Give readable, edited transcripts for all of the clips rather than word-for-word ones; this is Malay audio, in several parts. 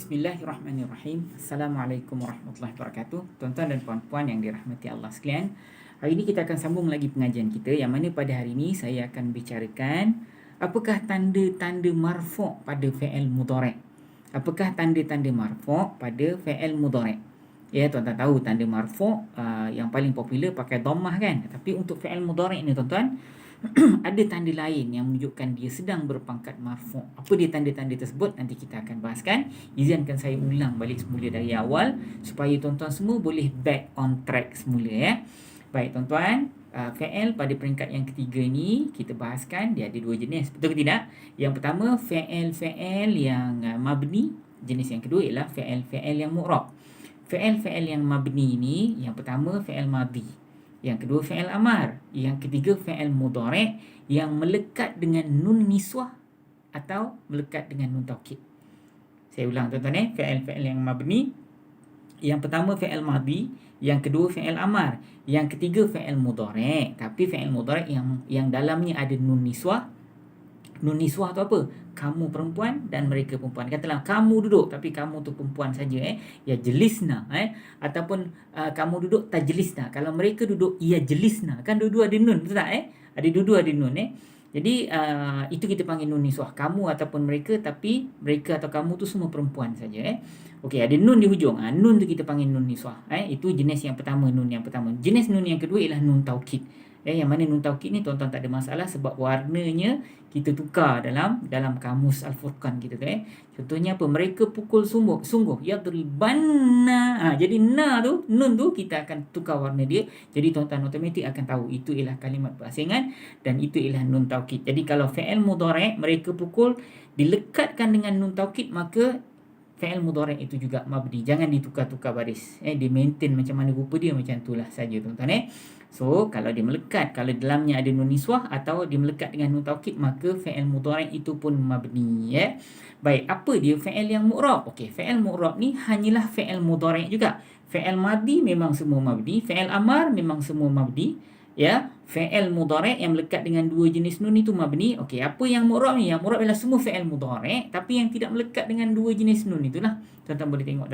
Bismillahirrahmanirrahim. Assalamualaikum warahmatullahi wabarakatuh. Tuan-tuan dan puan-puan yang dirahmati Allah sekalian, hari ini kita akan sambung lagi pengajian kita, yang mana pada hari ini saya akan bicarakan apakah tanda-tanda marfu' pada fi'il mudhari'. Apakah tanda-tanda marfu' pada fi'il mudhari'? Ya, tuan-tuan tahu tanda marfu' yang paling popular pakai dhammah kan. Tapi untuk fi'il mudhari' ni tuan-tuan, ada tanda lain yang menunjukkan dia sedang berpangkat marfu'. Apa dia tanda-tanda tersebut? Nanti kita akan bahaskan. Izinkan saya ulang balik semula dari awal supaya tuan-tuan semua boleh back on track semula ya. Baik tuan-tuan, fi'il pada peringkat yang ketiga ni kita bahaskan dia ada dua jenis. Betul ke tidak? Yang pertama fi'il yang mabni, jenis yang kedua ialah fi'il yang mu'rab. Fi'il yang mabni ni, yang pertama fi'il madhi, yang kedua fi'il amar, yang ketiga fi'il mudhari' yang melekat dengan nun niswah atau melekat dengan nun taukid. Saya ulang tuan-tuan fi'il yang mabni, yang pertama fi'il madhi, yang kedua fi'il amar, yang ketiga fi'il mudhari'. Tapi fi'il mudhari' yang dalamnya ada nun niswah. Nun niswah tu apa? Kamu perempuan dan mereka perempuan. Katalah kamu duduk tapi kamu tu perempuan saja ya jelisna ataupun kamu duduk tajlisna. Kalau mereka duduk ya jelisna. Kan dua-dua ada nun, betul tak Ada dua-dua ada nun Jadi itu kita panggil nun niswah. Kamu ataupun mereka, tapi mereka atau kamu tu semua perempuan saja Okey, ada nun di hujung. Nun tu kita panggil nun niswah. Itu jenis yang pertama, nun yang pertama. Jenis nun yang kedua ialah nun taukid. Yang mana nun taukid ni tuan-tuan tak ada masalah sebab warnanya kita tukar dalam kamus Al-Furqan kita tu Contohnya apa? Mereka pukul sungguh yadribanna. Jadi na tu, nun tu kita akan tukar warna dia. Jadi tuan-tuan automatik akan tahu itu ialah kalimat berasingan dan itu ialah nun taukid. Jadi kalau fi'il mudhari' mereka pukul dilekatkan dengan nun taukid, maka fi'il mudhari' itu juga mabni. Jangan ditukar-tukar baris. Dia maintain macam mana rupa dia, macam itulah saja tuan-tuan So, kalau dia melekat, kalau dalamnya ada nun niswah atau dia melekat dengan nun taukid, maka fi'il mudhari' itu pun mabni Baik, apa dia fi'il yang mu'rab? Okey, fi'il mu'rab ni hanyalah fi'il mudhari' juga. Fi'il madhi memang semua mabni, fi'il amar memang semua mabni. Fi'il mudhari' yang melekat dengan dua jenis nun itu mabni. Okey, apa yang mu'rab ni? Yang mu'rab ialah semua fi'il mudhari' tapi yang tidak melekat dengan dua jenis nun itulah. Tuan-tuan boleh tengok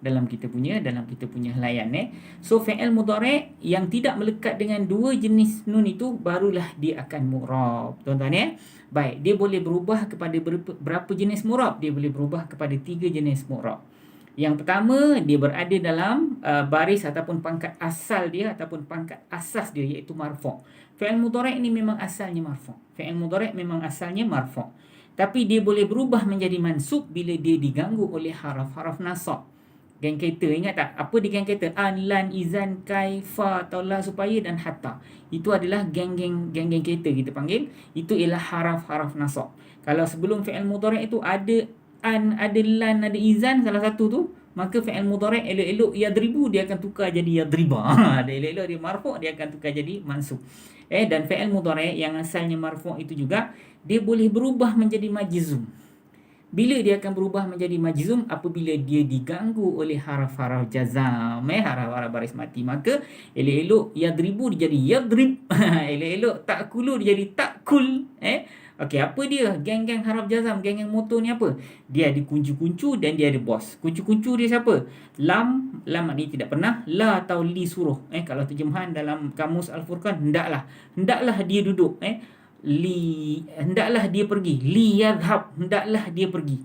dalam kita punya helaian So fi'il mudhari' yang tidak melekat dengan dua jenis nun itu barulah dia akan mu'rab. Tuan-tuan Baik, dia boleh berubah kepada berapa jenis mu'rab? Dia boleh berubah kepada 3 jenis mu'rab. Yang pertama, dia berada dalam baris ataupun pangkat asal dia ataupun pangkat asas dia, iaitu marfu'. Fi'il mudhari' ni memang asalnya marfu'. Tapi dia boleh berubah menjadi mansub bila dia diganggu oleh haraf-haraf nasab. Geng kereta, ingat tak? Apa di geng kereta? An, lan, izan, kaifa, taulah, supaya dan hatta. Itu adalah geng-geng kereta kita panggil. Itu ialah haraf-haraf nasab. Kalau sebelum fi'il mudhari' itu ada an, ada lan, ada izan, salah satu tu, maka fi'il mudhari' elok-elok yadribu dia akan tukar jadi yadriba. Dia elok-elok dia marfu' dia akan tukar jadi mansub. Dan fi'il mudhari' yang asalnya marfu' itu juga dia boleh berubah menjadi majzum. Bila dia akan berubah menjadi majzum? Apabila dia diganggu oleh haraf-haraf jazam, haraf-haraf baris mati. Maka elok-elok yadribu dia jadi yadrib. Elok-elok ta'kulu dia jadi ta'kul. Okey, apa dia? Geng-geng haraf jazam, geng-geng motor ni apa? Dia ada kuncu-kuncu dan dia ada bos. Kuncu-kuncu dia siapa? Lam ni tidak pernah. La atau li suruh. Kalau terjemahan dalam kamus Al-Furqan, hendaklah dia duduk. Hendaklah dia pergi. Li yadhhab, hendaklah dia pergi.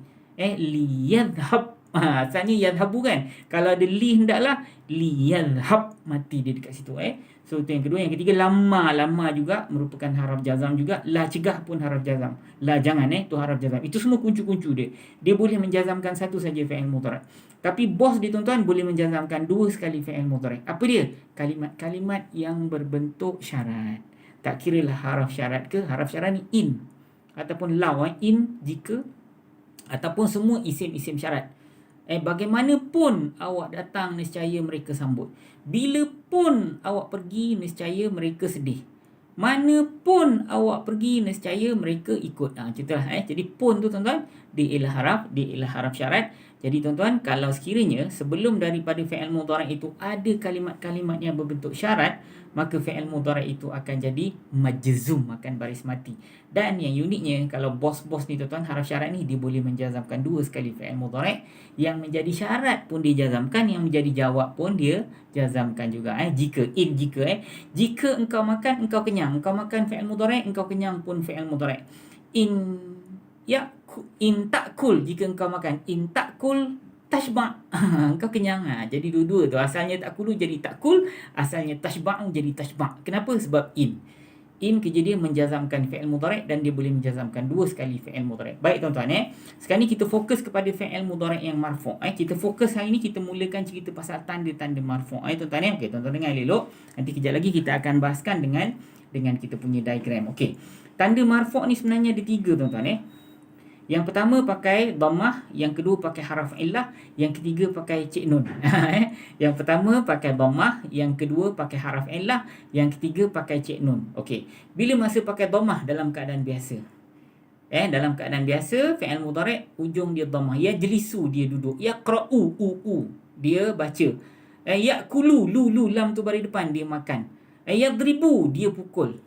Li yadhhab. Asalnya yadhhabu kan. Kalau ada li hendaklah, li yadhhab, mati dia dekat situ So itu yang kedua. Yang ketiga lama juga merupakan haraf jazam juga. La cegah pun haraf jazam. La jangan tu haraf jazam. Itu semua kuncu-kuncu dia. Dia boleh menjazamkan satu saja fi'il mudhari'. Tapi bos dia tuan-tuan boleh menjazamkan 2 sekali fi'il mudhari'. Apa dia? Kalimat-kalimat yang berbentuk syarat. Tak kira lah haraf syarat ke, haraf syarat ni in ataupun law, in jika, ataupun semua isim-isim syarat. Bagaimanapun awak datang, nescaya mereka sambut. Bila pun awak pergi, nescaya mereka sedih. Mana pun awak pergi, nescaya mereka ikut. Contohlah jadi pun tu tuan-tuan, dia ialah haraf syarat. Jadi tuan-tuan, kalau sekiranya sebelum daripada fi'il mudhari' itu ada kalimat-kalimat yang berbentuk syarat, maka fi'il mudhari' itu akan jadi majzum, akan baris mati. Dan yang uniknya, kalau bos-bos ni tuan-tuan, haraf syarat ni dia boleh menjazamkan 2 sekali fi'il mudhari'. Yang menjadi syarat pun dia jazamkan, yang menjadi jawab pun dia jazamkan juga. Jika engkau makan, engkau kenyang. Engkau makan fi'il mudhari', engkau kenyang pun fi'il mudhari'. In ta'kul, jika engkau makan. In ta'kul tashba', engkau kenyang. Jadi dua-dua tu, asalnya ta'kulu jadi ta'kul, asalnya tashba'u jadi tashba'. Kenapa? Sebab in kerja dia menjazamkan fi'il mudhari' dan dia boleh menjazamkan 2 sekali fi'il mudhari'. Baik tuan-tuan, sekarang ni kita fokus kepada fi'il mudhari' yang marfu'. Kita fokus hari ni, kita mulakan cerita pasal tanda-tanda marfu'. Tuan-tuan okey, tuan-tuan dengar elok. Nanti kejap lagi kita akan bahaskan dengan kita punya diagram. Okey. Tanda marfu' ni sebenarnya ada 3 tuan-tuan. Yang pertama pakai dhammah, yang kedua pakai haraf illah, yang ketiga pakai cik nun. Yang pertama pakai dhammah, yang kedua pakai haraf illah, yang ketiga pakai cik nun. Okey. Bila masa pakai dhammah dalam keadaan biasa? Dalam keadaan biasa, fi'il mudhari' ujung dia dhammah. Yajlisu, dia duduk. Yaqra'u, dia baca. Ya'kulu, lu lam tu baris depan, dia makan. Yadribu, dia pukul.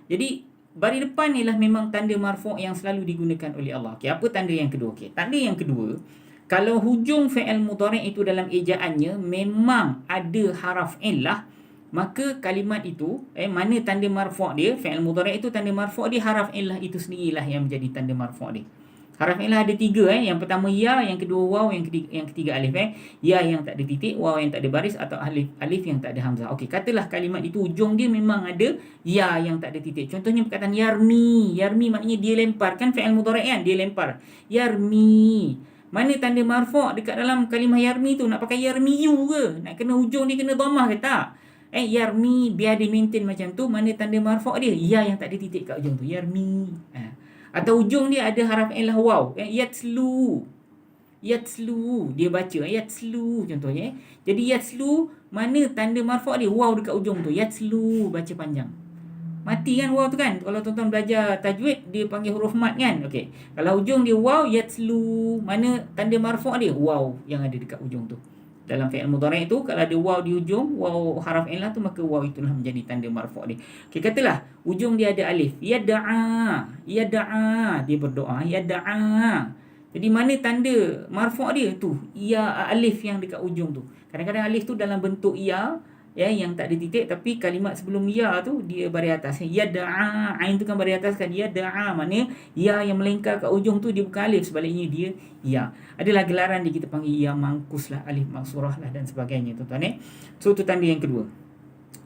Jadi baris depan ialah memang tanda marfu' yang selalu digunakan oleh Allah. Okey, apa tanda yang kedua? Okey, tanda yang kedua, kalau hujung fi'il mudhari' itu dalam ejaannya memang ada haraf illah, maka kalimat itu, mana tanda marfu' dia, fi'il mudhari' itu tanda marfu' dia, haraf illah itu sendirilah yang menjadi tanda marfu' dia. Haraf illah ada 3. Yang pertama ya, yang kedua waw, yang ketiga alif. Ya yang tak ada titik, waw yang tak ada baris, atau alif yang tak ada hamzah. Okey, katalah kalimat itu ujung dia memang ada ya yang tak ada titik. Contohnya perkataan yarmi. Yarmi maknanya dia lempar. Kan fi'il mudhari' kan, dia lempar. Yarmi. Mana tanda marfu' dekat dalam kalimah yarmi tu? Nak pakai yarmiyu ke? Nak kena ujung dia kena dhammah ke tak? Yarmi, biar dia maintain macam tu. Mana tanda marfu' dia? Ya yang tak ada titik kat ujung tu. Yarmi. Atau ujung dia ada haraf illah waw. Yatslu, dia baca. Yatslu contohnya. Jadi yatslu, mana tanda marfu' dia? Waw dekat ujung tu. Yatslu, baca panjang. Mati kan waw tu kan? Kalau tuan-tuan belajar tajwid, dia panggil huruf mat kan? Okey. Kalau ujung dia waw, yatslu, mana tanda marfu' dia? Waw yang ada dekat ujung tu. Dalam fi'il mudhari' itu, kalau ada waw di ujung, waw haraf illah tu, maka waw itulah menjadi tanda marfu' dia. Okey, katalah ujung dia ada alif. Yada'a, dia berdoa. Yada'a. Jadi mana tanda marfu' dia tu? Ya, alif yang dekat ujung tu. Kadang-kadang alif tu dalam bentuk ya, yang tak ada titik, tapi kalimat sebelum ya tu dia baris atas. Yada'a, ain tu kan baris atas kan. Yada'a, mana ya yang melingkar kat ujung tu dia bukan alif, sebaliknya dia ya. Adalah gelaran dia, kita panggil ya mangkus lah, alif maksurah lah dan sebagainya tuan-tuan. So tu tanda yang kedua.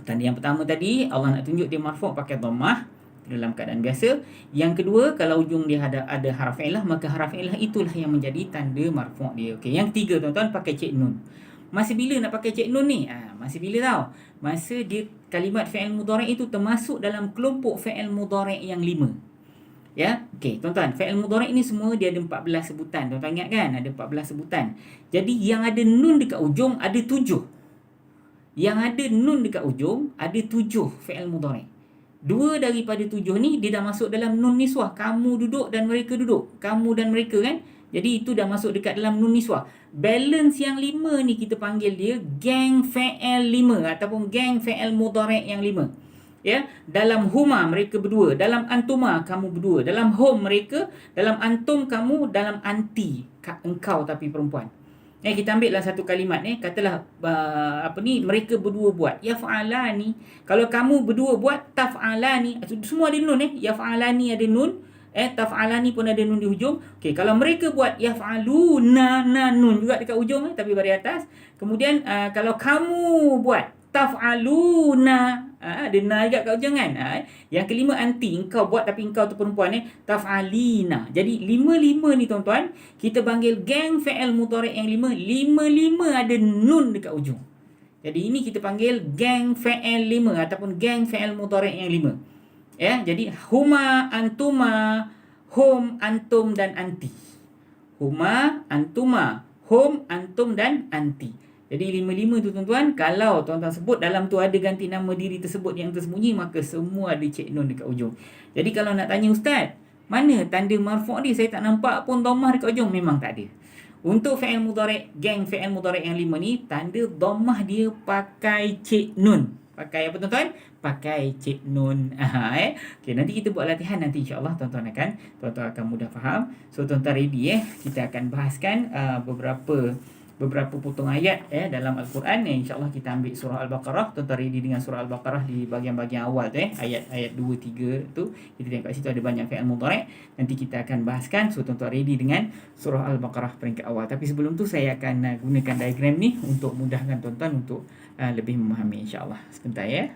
Tanda yang pertama tadi Allah nak tunjuk dia marfu' pakai dhammah dalam keadaan biasa. Yang kedua, kalau ujung dia ada haraf illah, maka haraf illah itulah yang menjadi tanda marfu' dia. Okey, yang ketiga tuan-tuan pakai cik nun. Masa bila nak pakai cik nun ni? Masa bila tau? Masa dia kalimat fi'il mudhari' itu termasuk dalam kelompok fi'il mudhari' yang 5. Okey, tuan-tuan, fi'il mudhari' ni semua dia ada 14 sebutan. Tuan-tuan ingat kan? Ada 14 sebutan. Jadi yang ada nun dekat ujung ada 7. Yang ada nun dekat ujung ada 7 fi'il mudhari'. 2 daripada 7 ni dia dah masuk dalam nun niswah. Kamu duduk dan mereka duduk. Kamu dan mereka kan? Jadi itu dah masuk dekat dalam nun niswah. Balance yang 5 ni kita panggil dia geng fi'il 5 ataupun geng fi'il mudhari' yang 5. Dalam huma mereka berdua, dalam antuma kamu berdua, dalam hum mereka, dalam antum kamu, dalam anti engkau tapi perempuan. Kita ambil lah satu kalimat katalah mereka berdua buat yaf'alani. Kalau kamu berdua buat taf'alani, semua ada nun yaf'alani ada nun, taf'alani pun ada nun di hujung. Okey, kalau mereka buat yaf'aluna, nun juga dekat ujung tapi baris atas. Kemudian kalau kamu buat taf'aluna, ada na juga kat ujung kan. Yang kelima anti, engkau buat tapi engkau tu perempuan taf'alina. Jadi 5 ni tuan-tuan, kita panggil geng fi'il mudhari' yang 5. 5 ada nun dekat ujung. Jadi ini kita panggil geng fi'il 5 ataupun geng fi'il mudhari' yang 5. Jadi huma, antuma, hum, antum dan anti. Huma, antuma, hum, antum dan anti. Jadi 5 tu tuan-tuan, kalau tuan-tuan sebut dalam tu ada ganti nama diri tersebut yang tersembunyi, maka semua ada cik nun dekat ujung. Jadi kalau nak tanya ustaz, mana tanda marfu' ni? Saya tak nampak pun dhammah dekat ujung. Memang tak ada. Untuk fi'il mudhari', geng fi'il mudhari' yang 5 ni, tanda dhammah dia pakai cik nun. Pakai apa tuan-tuan? Pakai Cik Nun. Okay, nanti kita buat latihan nanti insya-Allah tuan-tuan akan mudah faham. So tuan-tuan ready kita akan bahaskan beberapa potong ayat dalam Al-Quran insya-Allah kita ambil surah Al-Baqarah. Tuan-tuan ready dengan surah Al-Baqarah di bahagian-bahagian awal tu ayat 2 3 tu. Kita tengok kat situ ada banyak fi'il mudhari'. Nanti kita akan bahaskan. So tuan-tuan ready dengan surah Al-Baqarah peringkat awal. Tapi sebelum tu saya akan gunakan diagram ni untuk mudahkan tuan-tuan untuk lebih memahami insya-Allah. Sebentar ya.